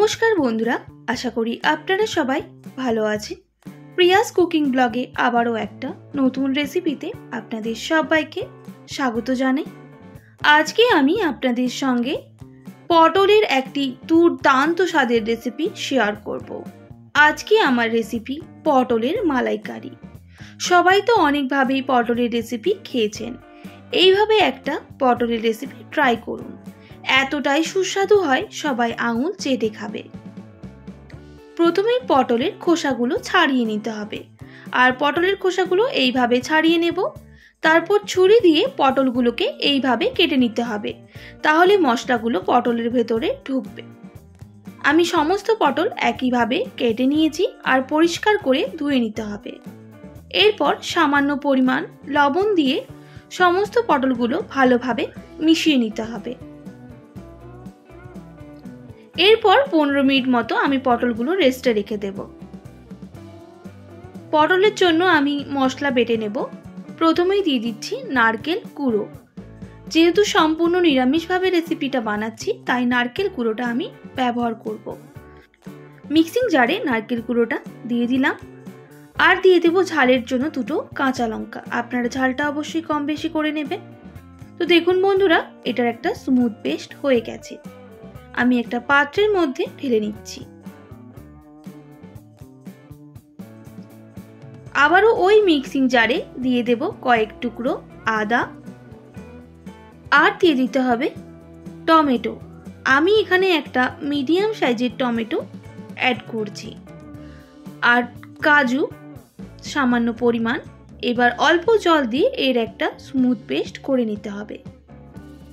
নমস্কার বন্ধুরা, আশা করি আপনারা সবাই ভালো আছেন। প্রিয়াস কুকিং ব্লগে আবারও একটা নতুন রেসিপিতে আপনাদের সবাইকে স্বাগত জানাই। আজকে আমি আপনাদের সঙ্গে পটলের একটি দুর্দান্ত স্বাদের রেসিপি শেয়ার করব। আজকে আমার রেসিপি পটলের মালাইকারি। সবাই তো অনেকভাবেই পটলের রেসিপি খেয়েছেন, এইভাবে একটা পটলের রেসিপি ট্রাই করুন। এতটাই সুস্বাদু হয়, সবাই আঙুল চেটে খাবে। প্রথমেই পটলের খোসাগুলো ছাড়িয়ে নিতে হবে, আর পটলের খোসাগুলো এইভাবে ছাড়িয়ে নেব। তারপর ছুরি দিয়ে পটলগুলোকে এইভাবে কেটে নিতে হবে, তাহলে মশলাগুলো পটলের ভেতরে ঢুকবে। আমি সমস্ত পটল একইভাবে কেটে নিয়েছি, আর পরিষ্কার করে ধুয়ে নিতে হবে। এরপর সামান্য পরিমাণ লবণ দিয়ে সমস্ত পটলগুলো ভালোভাবে মিশিয়ে নিতে হবে। এরপর 15 মিনিট মতো আমি পটলগুলো রেস্টে রেখে দেব। পটলের জন্য আমি মশলা বেটে নেব। প্রথমেই দিয়ে দিচ্ছি নারকেল কুড়ো। যেহেতু সম্পূর্ণ নিরামিষভাবে রেসিপিটা বানাচ্ছি, তাই নারকেল কুড়োটা আমি ব্যবহার করব। মিক্সিং জারে নারকেল কুড়োটা দিয়ে দিলাম, আর দিয়ে দেব ঝালের জন্য 2টো কাঁচা লঙ্কা। আপনারা ঝালটা অবশ্যই কম বেশি করে নেবেন। তো দেখুন বন্ধুরা, এটার একটা স্মুথ পেস্ট হয়ে গেছে। আমি একটা পাত্রের মধ্যে ঢেলে নিচ্ছি। আবারও ওই মিক্সিং জারে দিয়ে দেব কয়েক টুকরো আদা, আর দিয়ে দিতে হবে টমেটো। আমি এখানে একটা মিডিয়াম সাইজের টমেটো অ্যাড করছি, আর কাজু সামান্য পরিমাণ। এবার অল্প জল দিয়ে এর একটা স্মুথ পেস্ট করে নিতে হবে।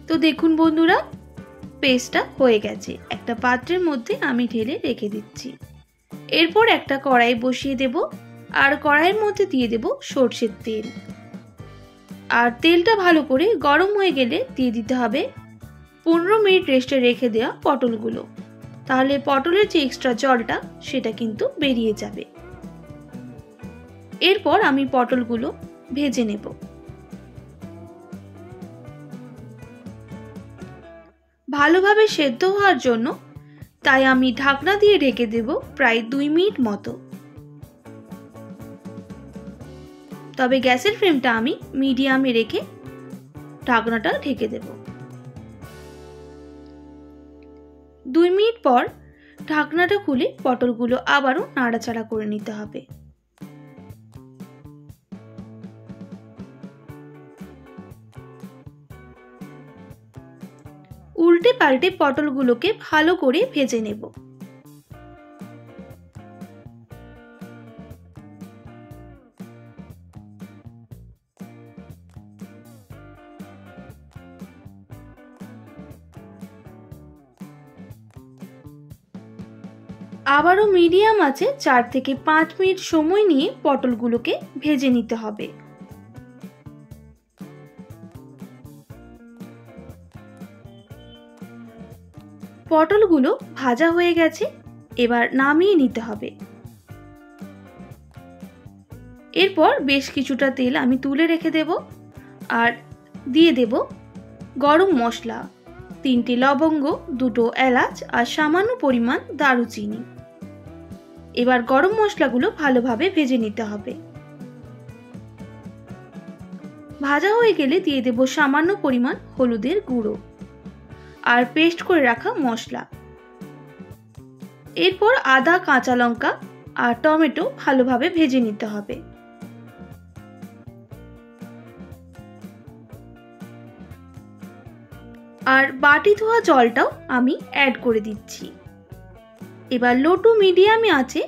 তো দেখুন বন্ধুরা, পেস্টটা হয়ে গেছে। একটা পাত্রের মধ্যে আমি ঢেলে রেখে দিচ্ছি। এরপর একটা কড়াই বসিয়ে দেব, আর কড়াইয়ের মধ্যে দিয়ে দেব সরষের তেল। আর তেলটা ভালো করে গরম হয়ে গেলে দিয়ে দিতে হবে 15 মিনিট রেস্টে রেখে দেওয়া পটলগুলো। তাহলে পটলের যে এক্সট্রা জলটা সেটা কিন্তু বেরিয়ে যাবে। এরপর আমি পটলগুলো ভেজে নেব। ভালোভাবে সেদ্ধ হওয়ার জন্য তাই আমি ঢাকনা দিয়ে ঢেকে দেব প্রায় 2 মিনিট মতো। তবে গ্যাসের ফ্লেমটা আমি মিডিয়ামে রেখে ঢাকনাটা ঢেকে দেব। 2 মিনিট পর ঢাকনাটা খুলে পটলগুলো আবারও নাড়াচাড়া করে নিতে হবে। উল্টে পাল্টে পটলগুলোকে ভালো করে ভেজে নেব। আবারও মিডিয়াম আঁচে 4 থেকে 5 মিনিট সময় নিয়ে পটলগুলোকে ভেজে নিতে হবে। পটলগুলো ভাজা হয়ে গেছে, এবার নামিয়ে নিতে হবে। এরপর বেশ কিছুটা তেল আমি তুলে রেখে দেব, আর দিয়ে দেব গরম মশলা, 3টে লবঙ্গ, 2টো এলাচ, আর সামান্য পরিমাণ দারুচিনি। এবার গরম মশলাগুলো ভালোভাবে ভেজে নিতে হবে। ভাজা হয়ে গেলে দিয়ে দেব সামান্য পরিমাণ হলুদের গুঁড়ো, আর পেস্ট করে রাখা মশলা। এরপর আদা, কাঁচা লঙ্কা আর টমেটো ভালোভাবে ভেজে নিতে হবে। আর বাটি ধোয়া জলটাও আমি অ্যাড করে দিচ্ছি। এবার লো টু মিডিয়ামে আছে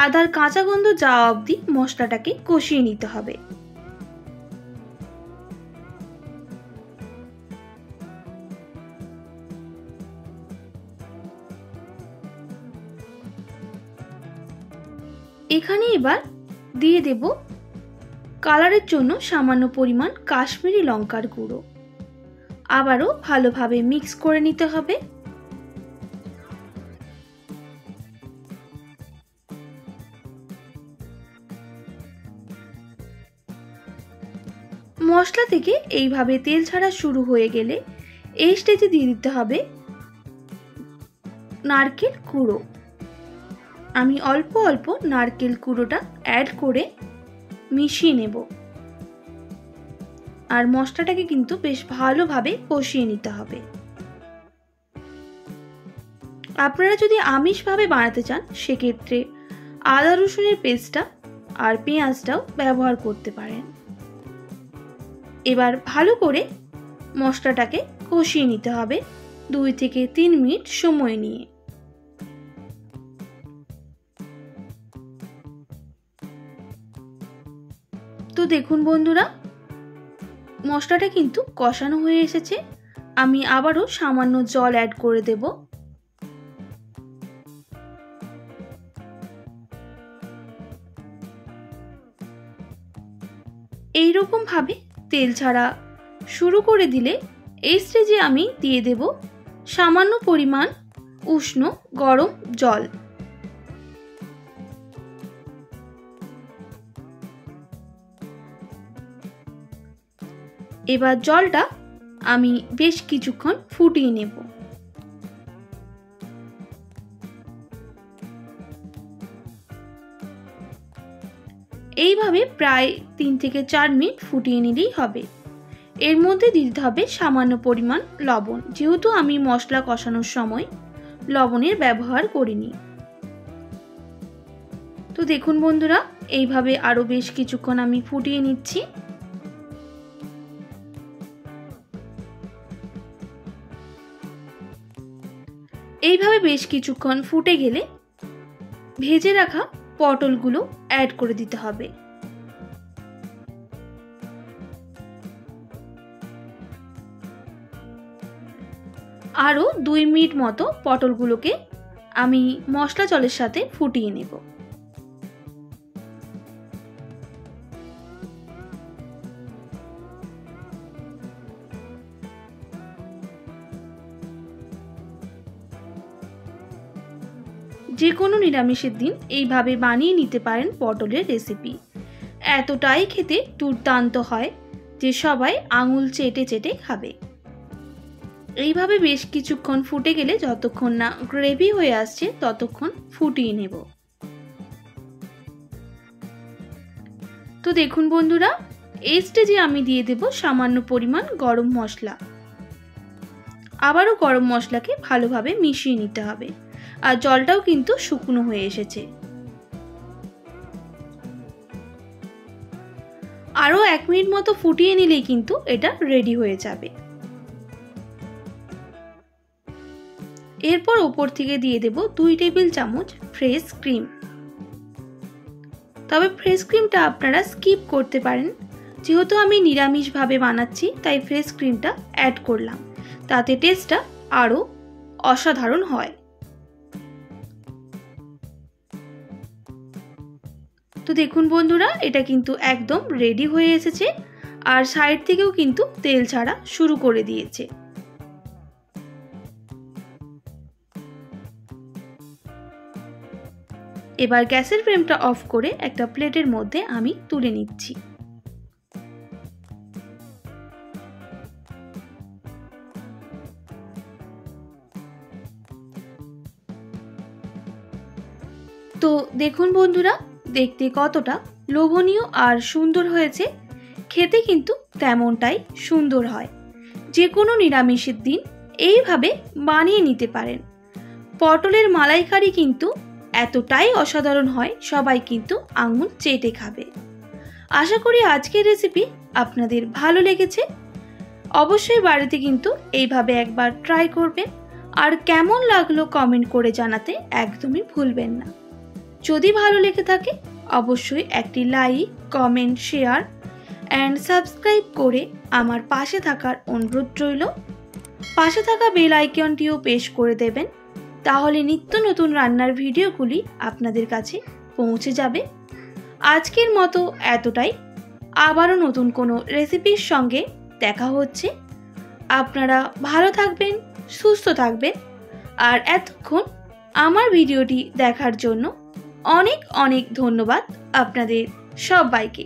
আদার কাঁচা গন্ধ যাওয়া অবধি মশলাটাকে কষিয়ে নিতে হবে। এখানে এবার দিয়ে দেব কালারের জন্য সামান্য পরিমাণ কাশ্মীরি লঙ্কার গুঁড়ো। আবারও ভালোভাবে মিক্স করে নিতে হবে। মশলা থেকে এইভাবে তেল ছাড়া শুরু হয়ে গেলে এই স্টেজে দিয়ে দিতে হবে নারকেল কুড়ো। আমি অল্প অল্প নারকেল কুড়োটা অ্যাড করে মিশিয়ে নেব। আর মশলাটাকে কিন্তু বেশ ভালোভাবে কষিয়ে নিতে হবে। আপনারা যদি আমিষভাবে বানাতে চান সেক্ষেত্রে আদা রসুনের পেস্টটা আর পেঁয়াজটাও ব্যবহার করতে পারেন। এবার ভালো করে মশলাটাকে কষিয়ে নিতে হবে 2 থেকে 3 মিনিট সময় নিয়ে। তো দেখুন বন্ধুরা, মশলাটা কিন্তু কষানো হয়ে এসেছে। আমি আবারও সামান্য জল অ্যাড করে দেব। এইরকম ভাবে তেল ছাড়া শুরু করে দিলে এই স্টেজে আমি দিয়ে দেব সামান্য পরিমাণ উষ্ণ গরম জল। এবার জলটা আমি বেশ কিছুক্ষণ ফুটিয়ে নেব। এইভাবে প্রায় 3 থেকে 4 মিনিট ফুটিয়ে নিলেই হবে। এর মধ্যে দিতে হবে সামান্য পরিমাণ লবণ, যেহেতু আমি মশলা কষানোর সময় লবণের ব্যবহার করিনি। তো দেখুন বন্ধুরা, এইভাবে আরো বেশ কিছুক্ষণ আমি ফুটিয়ে নিচ্ছি। এইভাবে বেশ কিছুক্ষণ ফুটে গেলে ভেজে রাখা পটলগুলো অ্যাড করে দিতে হবে। আরো 2 মিনিট মতো পটলগুলোকে আমি মশলা জলের সাথে ফুটিয়ে নেব। যে কোনো নিরামিষের দিন এইভাবে বানিয়ে নিতে পারেন পটলের রেসিপি। এতটাই খেতে দুর্দান্ত হয় যে সবাই আঙুল চেটে চেটে খাবে। এইভাবে বেশ কিছুক্ষণ ফুটে গেলে যতক্ষণ না গ্রেভি হয়ে আসছে ততক্ষণ ফুটিয়ে নেব। তো দেখুন বন্ধুরা, এই স্টেজে আমি দিয়ে দেব সামান্য পরিমাণ গরম মশলা। আবারও গরম মশলাকে ভালোভাবে মিশিয়ে নিতে হবে। আর জলটাও কিন্তু শুকনো হয়ে এসেছে। আরো 1 মিনিট মতো ফুটিয়ে নিলেই কিন্তু এটা রেডি হয়ে যাবে। এরপর উপর থেকে দিয়ে দেব 2 টেবিল চামচ ফ্রেশ ক্রিম। তবে ফ্রেশ ক্রিমটা আপনারা স্কিপ করতে পারেন, যেহেতু আমি নিরামিষভাবে বানাচ্ছি তাই ফ্রেশ ক্রিমটা অ্যাড করলাম, তাতে টেস্টটা আরো অসাধারণ হয়। তো দেখুন বন্ধুরা, এটা কিন্তু একদম রেডি হয়ে এসেছে আর সাইড থেকেও কিন্তু তেল ছাড়া শুরু করে দিয়েছে। এবার গ্যাসের ফ্লেমটা অফ করে একটা প্লেটের মধ্যে আমি তুলে নিচ্ছি। তো দেখুন বন্ধুরা, দেখতে কতটা লোভনীয় আর সুন্দর হয়েছে, খেতে কিন্তু তেমনটাই সুন্দর হয়। যে কোনো নিরামিষের দিন এইভাবে বানিয়ে নিতে পারেন। পটলের মালাইকারি কিন্তু এতটাই অসাধারণ হয়, সবাই কিন্তু আঙুল চেটে খাবে। আশা করি আজকের রেসিপি আপনাদের ভালো লেগেছে। অবশ্যই বাড়িতে কিন্তু এইভাবে একবার ট্রাই করবেন আর কেমন লাগলো কমেন্ট করে জানাতে একদমই ভুলবেন না। যদি ভালো লেগে থাকে অবশ্যই একটি like, comment, share and subscribe করে আমার পাশে থাকার অনুরোধ রইল। পাশে থাকা বেল আইকনটিও প্রেস করে দেবেন, তাহলে নিত্য নতুন রান্নার ভিডিওগুলি আপনাদের কাছে পৌঁছে যাবে। আজকের মতো এতটাই। আবারও নতুন কোনো রেসিপির সঙ্গে দেখা হচ্ছে। আপনারা ভালো থাকবেন, সুস্থ থাকবেন। আর এতক্ষণ আমার ভিডিওটি দেখার জন্য অনেক অনেক ধন্যবাদ আপনাদের সবাইকে।